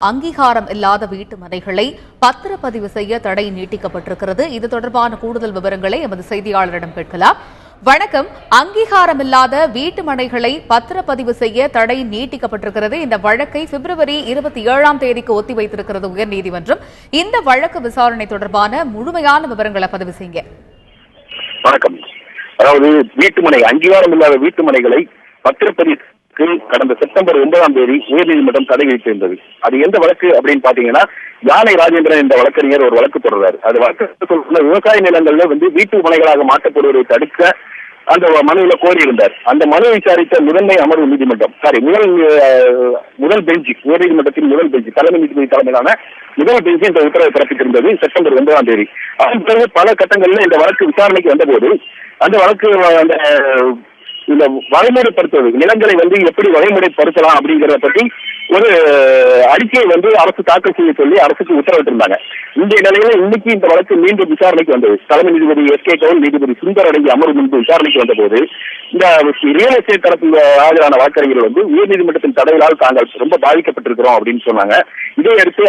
அங்கீகாரம் இல்லாத வீட்டு மனைகளை பத்திரப்பதிவு செய்ய தடை நீட்டிக்கப்பட்டிருக்கிறது. இது தொடர்பான கூடுதல் விவரங்களை எமது செய்தியாளரிடம் கேட்கலாம். வணக்கம். அங்கீகாரம் இல்லாத வீட்டு மனைகளை பத்திரப்பதிவு செய்ய தடை நீட்டிக்கப்பட்டிருக்கிறது. இந்த வழக்கை பிப்ரவரி 27ஆம் தேதிக்கு ஒத்திவைத்திருக்கிறது உயர்நீதிமன்றம். இந்த வழக்கு விசாரணை தொடர்பான முழுமையான விவரங்களை பதிவு செய்யுங்க. வணக்கம். அதாவது வீட்டுமனை அங்கீகாரம் இல்லாத வீட்டு மனைகளை பத்திரப்பதிவு கடந்த செப்டம்பர் 9ஆம் தேதி உயர்நீதிமன்றம் தடை விதித்திருந்தது. அது எந்த வழக்கு அப்படின்னு பாத்தீங்கன்னா, யானை ராஜேந்திரன் என்ற வழக்கறிஞர் ஒரு வழக்கு தொடர்றாரு. அது வழக்கு விவசாய நிலங்கள்ல வீட்டு மனைகளாக மாற்றப்படுவதை தடுக்க அந்த மனுவில கோரியிருந்தார். அந்த மனு விசாரித்த முதன்மை அமர்வு நீதிமன்றம் முதல் பெஞ்ச், உயர்நீதிமன்றத்தின் முதல் பெஞ்ச், தலைமை நீதிபதி தலைமையிலான முதல் பெஞ்ச் இந்த உத்தரவை பிறப்பித்திருந்தது செப்டம்பர் 9ஆம் தேதி. அதன் பிறகு பல கட்டங்களில் இந்த வழக்கு விசாரணைக்கு வந்தபோது அந்த வழக்கு இந்த வழிமுறைப்படுத்துவது, நிலங்களை எப்படி வழிமுறைப்படுத்தலாம் அப்படிங்கறத பற்றி ஒரு அறிக்கையை அரசு தாக்கல் செய்ய சொல்லி அரசுக்கு உத்தரவிட்டிருந்தாங்க. இந்த நிலையில இன்னைக்கு இந்த வழக்கு மீண்டும் விசாரணைக்கு வந்தது. தலைமை நீதிபதி எஸ்.கே. கவுல், நீதிபதி சுந்தர் அடங்கிய அமர்வு முன்பு விசாரணைக்கு வந்த போது இந்த ரியல் எஸ்டேட் தரப்பில் ஆஜரான வழக்கறிஞர்கள் உயர்நீதிமன்றத்தின் தடைகளால் தாங்கள் ரொம்ப பாதிக்கப்பட்டிருக்கிறோம் அப்படின்னு சொன்னாங்க. இதையடுத்து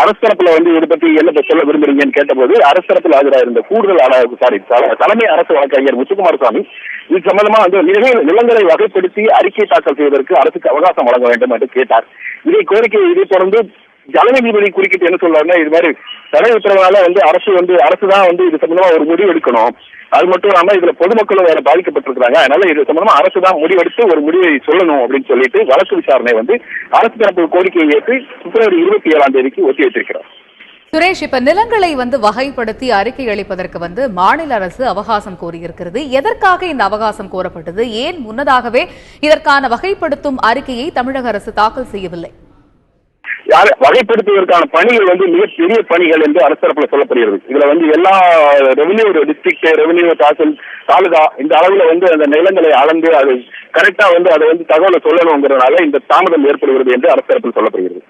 அரசு தரப்புல இதை பற்றி என்ன சொல்ல விரும்புறீங்கன்னு கேட்டபோது அரசு தரப்பில் ஆஜராயிருந்த தலைமை அரசு வழக்கறிஞர் முத்துக்குமார் சாமி இது சம்பந்தமா நிலங்களை வகைப்படுத்தி அறிக்கை தாக்கல் செய்வதற்கு அரசுக்கு அவகாசம் வழங்க வேண்டும் என்று கேட்டார். இதை தொடர்ந்து தலைமை நீதிபதி குறுக்கிட்டு என்ன சொல்றாருன்னா, இது மாதிரி தடை உத்தரவால அரசுதான் இது சம்பந்தமா ஒரு முடிவு எடுக்கணும். அது மட்டும் இல்லாம இதுல பொதுமக்களும் வேற பாதிக்கப்பட்டிருக்கிறாங்க. அதனால இது சம்பந்தமா அரசு தான் முடிவெடுத்து ஒரு முடிவை சொல்லணும் அப்படின்னு சொல்லிட்டு வழக்கு விசாரணை அரசு தரப்பு கோரிக்கையை ஏற்று பிப்ரவரி 27ஆம் தேதிக்கு ஒத்தி வைத்திருக்கிறார். சுரேஷ், இப்ப நிலங்களை வகைப்படுத்தி அறிக்கை அளிப்பதற்கு மாநில அரசு அவகாசம் கோரியிருக்கிறது. எதற்காக இந்த அவகாசம் கோரப்பட்டது? ஏன் முன்னதாகவே இதற்கான வகைப்படுத்தும் அறிக்கையை தமிழக அரசு தாக்கல் செய்யவில்லை? வகைப்படுத்துவதற்கான பணிகள் மிகப்பெரிய பணிகள் என்று அரசு தரப்புல சொல்லப்படுகிறது. இதுல எல்லா ரெவன்யூ டிஸ்ட்ரிக்ட், ரெவன்யூ தாலுகா இந்த அளவுல அந்த நிலங்களை அளந்து அது கரெக்டா அதை தகவலை சொல்லணுங்கிறதுனால இந்த தாமதம் ஏற்படுகிறது என்று அரசு தரப்பில் சொல்லப்படுகிறது.